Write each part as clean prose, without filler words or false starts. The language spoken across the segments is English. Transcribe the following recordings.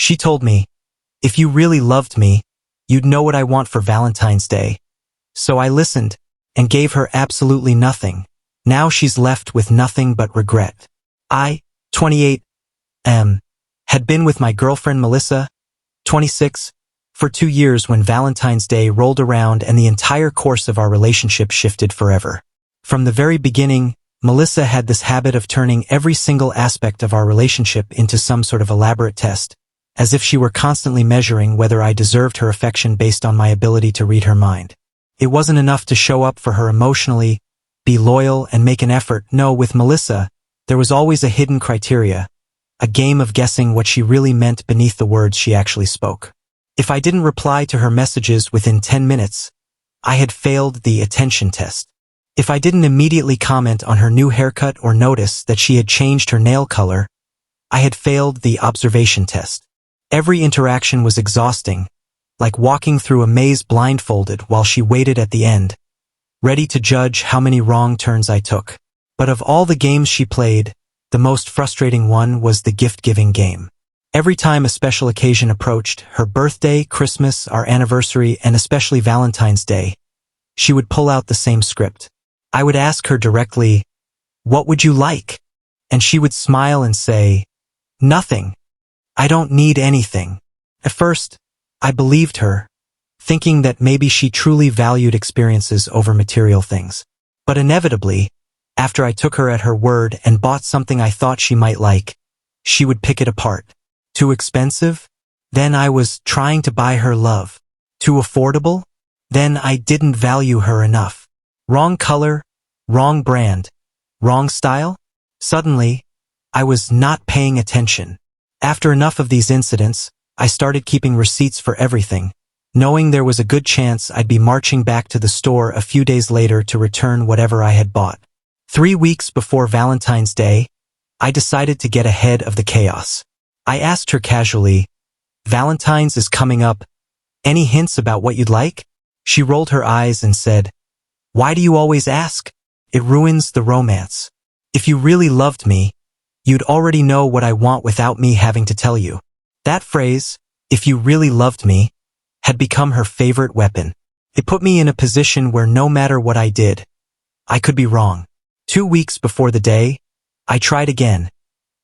She told me, "If you really loved me, you'd know what I want for Valentine's Day." So I listened and gave her absolutely nothing. Now she's left with nothing but regret. I, 28, had been with my girlfriend Melissa, 26, for 2 years when Valentine's Day rolled around and the entire course of our relationship shifted forever. From the very beginning, Melissa had this habit of turning every single aspect of our relationship into some sort of elaborate test, as if she were constantly measuring whether I deserved her affection based on my ability to read her mind. It wasn't enough to show up for her emotionally, be loyal, and make an effort. No, with Melissa, there was always a hidden criteria, a game of guessing what she really meant beneath the words she actually spoke. If I didn't reply to her messages within 10 minutes, I had failed the attention test. If I didn't immediately comment on her new haircut or notice that she had changed her nail color, I had failed the observation test. Every interaction was exhausting, like walking through a maze blindfolded while she waited at the end, ready to judge how many wrong turns I took. But of all the games she played, the most frustrating one was the gift-giving game. Every time a special occasion approached, her birthday, Christmas, our anniversary, and especially Valentine's Day, she would pull out the same script. I would ask her directly, "What would you like?" And she would smile and say, "Nothing. I don't need anything." At first, I believed her, thinking that maybe she truly valued experiences over material things. But inevitably, after I took her at her word and bought something I thought she might like, she would pick it apart. Too expensive? Then I was trying to buy her love. Too affordable? Then I didn't value her enough. Wrong color, wrong brand, wrong style? Suddenly, I was not paying attention. After enough of these incidents, I started keeping receipts for everything, knowing there was a good chance I'd be marching back to the store a few days later to return whatever I had bought. 3 weeks before Valentine's Day, I decided to get ahead of the chaos. I asked her casually, "Valentine's is coming up. Any hints about what you'd like?" She rolled her eyes and said, "Why do you always ask? It ruins the romance. If you really loved me, you'd already know what I want without me having to tell you." That phrase, "if you really loved me," had become her favorite weapon. It put me in a position where no matter what I did, I could be wrong. 2 weeks before the day, I tried again,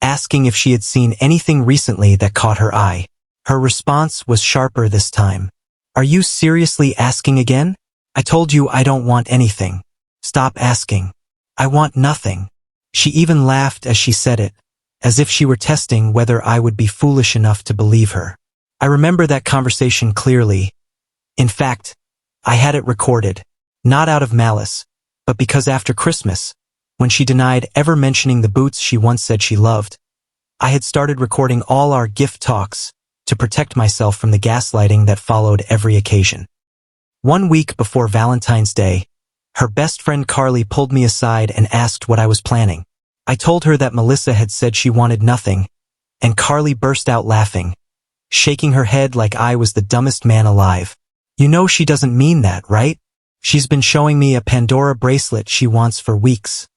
asking if she had seen anything recently that caught her eye. Her response was sharper this time. "Are you seriously asking again? I told you I don't want anything. Stop asking. I want nothing." She even laughed as she said it, as if she were testing whether I would be foolish enough to believe her. I remember that conversation clearly. In fact, I had it recorded, not out of malice, but because after Christmas, when she denied ever mentioning the boots she once said she loved, I had started recording all our gift talks to protect myself from the gaslighting that followed every occasion. 1 week before Valentine's Day, her best friend Carly pulled me aside and asked what I was planning. I told her that Melissa had said she wanted nothing, and Carly burst out laughing, shaking her head like I was the dumbest man alive. "You know she doesn't mean that, right? She's been showing me a Pandora bracelet she wants for weeks.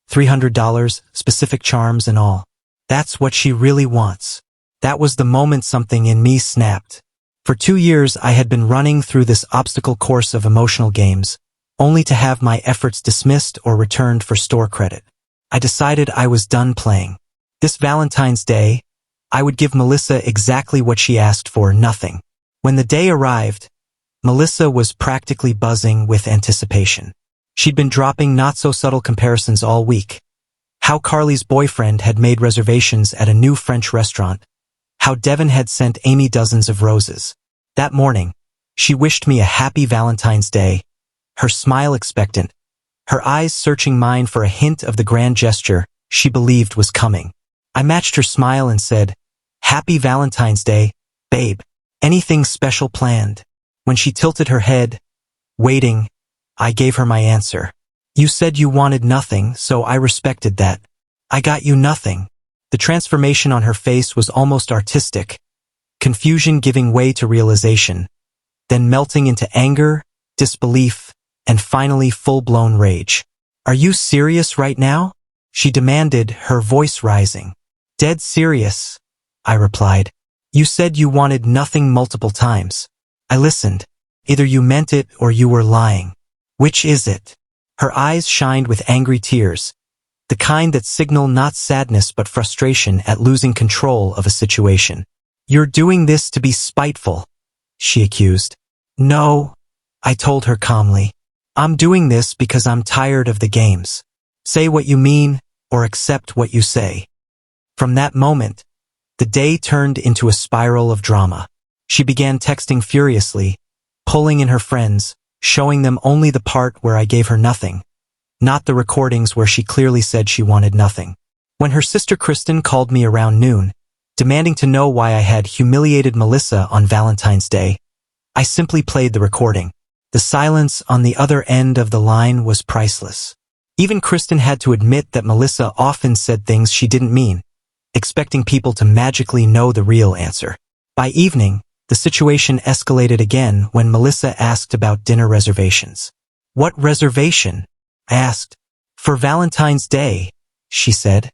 $300, specific charms and all. That's what she really wants." That was the moment something in me snapped. For 2 years I had been running through this obstacle course of emotional games, only to have my efforts dismissed or returned for store credit. I decided I was done playing. This Valentine's Day, I would give Melissa exactly what she asked for, nothing. When the day arrived, Melissa was practically buzzing with anticipation. She'd been dropping not-so-subtle comparisons all week. How Carly's boyfriend had made reservations at a new French restaurant. How Devin had sent Amy dozens of roses. That morning, she wished me a happy Valentine's Day, her smile expectant, her eyes searching mine for a hint of the grand gesture she believed was coming. I matched her smile and said, "Happy Valentine's Day, babe. Anything special planned?" When she tilted her head, waiting, I gave her my answer. "You said you wanted nothing, so I respected that. I got you nothing." The transformation on her face was almost artistic, confusion giving way to realization, then melting into anger, disbelief, and finally full-blown rage. "Are you serious right now?" she demanded, her voice rising. "Dead serious," I replied. You said you wanted nothing multiple times. I listened. Either you meant it or you were lying. Which is it? Her eyes shined with angry tears, the kind that signal not sadness but frustration at losing control of a situation. You're doing this to be spiteful, she accused. No, I told her calmly. I'm doing this because I'm tired of the games. Say what you mean or accept what you say. From that moment, the day turned into a spiral of drama. She began texting furiously, pulling in her friends, showing them only the part where I gave her nothing, not the recordings where she clearly said she wanted nothing. When her sister Kristen called me around noon, demanding to know why I had humiliated Melissa on Valentine's Day, I simply played the recording. The silence on the other end of the line was priceless. Even Kristen had to admit that Melissa often said things she didn't mean, expecting people to magically know the real answer. By evening, the situation escalated again when Melissa asked about dinner reservations. What reservation? I asked. For Valentine's Day, she said,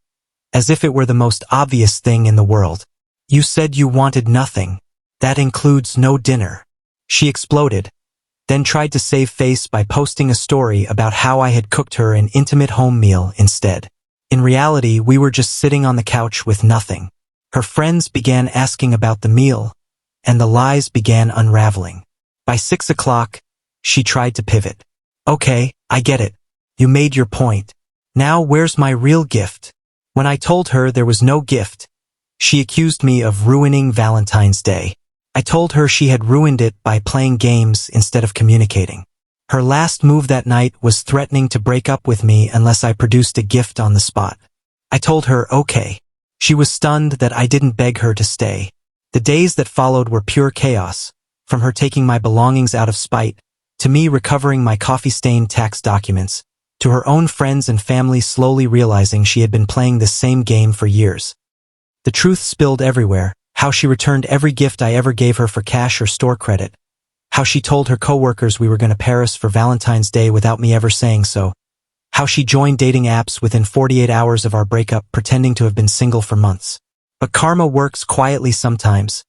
as if it were the most obvious thing in the world. You said you wanted nothing. That includes no dinner. She exploded, then tried to save face by posting a story about how I had cooked her an intimate home meal instead. In reality, we were just sitting on the couch with nothing. Her friends began asking about the meal, and the lies began unraveling. By 6 o'clock, she tried to pivot. Okay, I get it. You made your point. Now where's my real gift? When I told her there was no gift, she accused me of ruining Valentine's Day. I told her she had ruined it by playing games instead of communicating. Her last move that night was threatening to break up with me unless I produced a gift on the spot. I told her, okay. She was stunned that I didn't beg her to stay. The days that followed were pure chaos, from her taking my belongings out of spite, to me recovering my coffee-stained tax documents, to her own friends and family slowly realizing she had been playing this same game for years. The truth spilled everywhere, how she returned every gift I ever gave her for cash or store credit, how she told her coworkers we were going to Paris for Valentine's Day without me ever saying so, how she joined dating apps within 48 hours of our breakup pretending to have been single for months. But karma works quietly sometimes,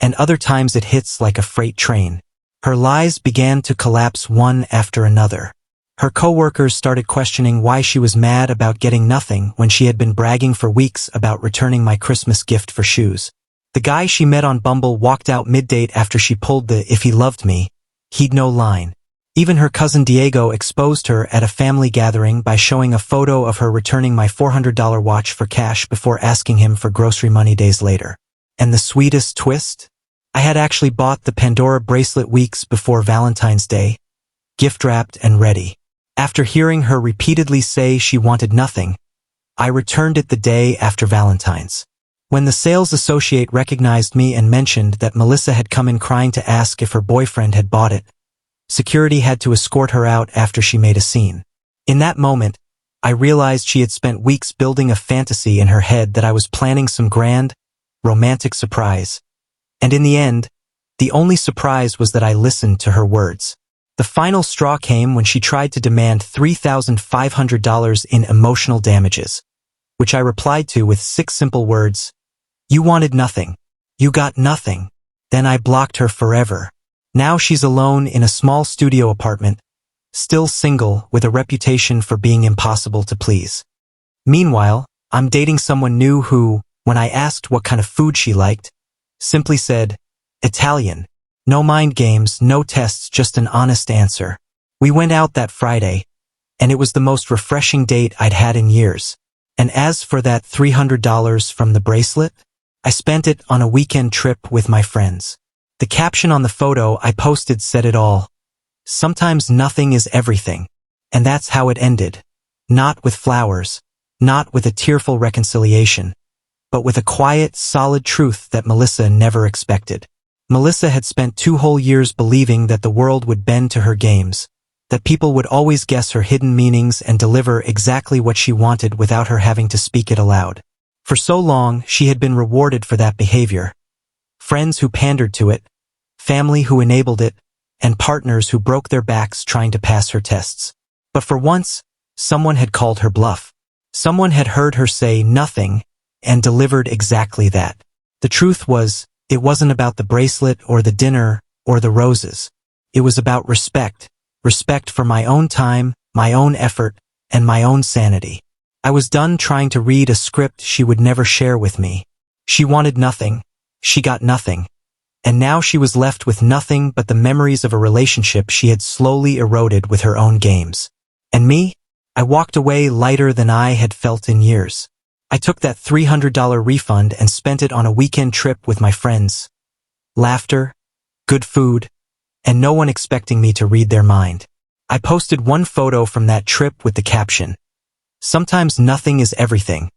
and other times it hits like a freight train. Her lies began to collapse one after another. Her coworkers started questioning why she was mad about getting nothing when she had been bragging for weeks about returning my Christmas gift for shoes. The guy she met on Bumble walked out mid-date after she pulled the "if he loved me, he'd know" line. Even her cousin Diego exposed her at a family gathering by showing a photo of her returning my $400 watch for cash before asking him for grocery money days later. And the sweetest twist? I had actually bought the Pandora bracelet weeks before Valentine's Day, gift-wrapped and ready. After hearing her repeatedly say she wanted nothing, I returned it the day after Valentine's. When the sales associate recognized me and mentioned that Melissa had come in crying to ask if her boyfriend had bought it, security had to escort her out after she made a scene. In that moment, I realized she had spent weeks building a fantasy in her head that I was planning some grand, romantic surprise. And in the end, the only surprise was that I listened to her words. The final straw came when she tried to demand $3,500 in emotional damages, which I replied to with 6 simple words. You wanted nothing. You got nothing. Then I blocked her forever. Now she's alone in a small studio apartment, still single with a reputation for being impossible to please. Meanwhile, I'm dating someone new who, when I asked what kind of food she liked, simply said, Italian. No mind games, no tests, just an honest answer. We went out that Friday, and it was the most refreshing date I'd had in years. And as for that $300 from the bracelet, I spent it on a weekend trip with my friends. The caption on the photo I posted said it all. Sometimes nothing is everything. And that's how it ended. Not with flowers, not with a tearful reconciliation, but with a quiet, solid truth that Melissa never expected. Melissa had spent 2 whole years believing that the world would bend to her games, that people would always guess her hidden meanings and deliver exactly what she wanted without her having to speak it aloud. For so long, she had been rewarded for that behavior. Friends who pandered to it, family who enabled it, and partners who broke their backs trying to pass her tests. But for once, someone had called her bluff. Someone had heard her say nothing and delivered exactly that. The truth was, It wasn't about the bracelet or the dinner or the roses. It was about respect. Respect for my own time, my own effort, and my own sanity. I was done trying to read a script she would never share with me. She wanted nothing. She got nothing. And now she was left with nothing but the memories of a relationship she had slowly eroded with her own games. And me? I walked away lighter than I had felt in years. I took that $300 refund and spent it on a weekend trip with my friends. Laughter, good food, and no one expecting me to read their mind. I posted one photo from that trip with the caption, "Sometimes nothing is everything."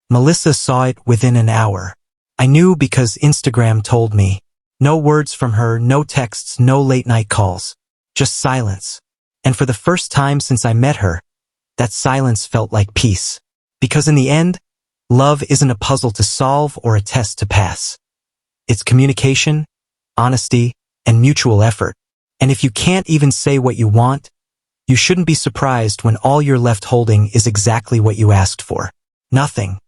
Melissa saw it within an hour. I knew because Instagram told me. No words from her, no texts, no late-night calls. Just silence. And for the first time since I met her, that silence felt like peace. Because in the end, love isn't a puzzle to solve or a test to pass. It's communication, honesty, and mutual effort. And if you can't even say what you want, you shouldn't be surprised when all you're left holding is exactly what you asked for. Nothing.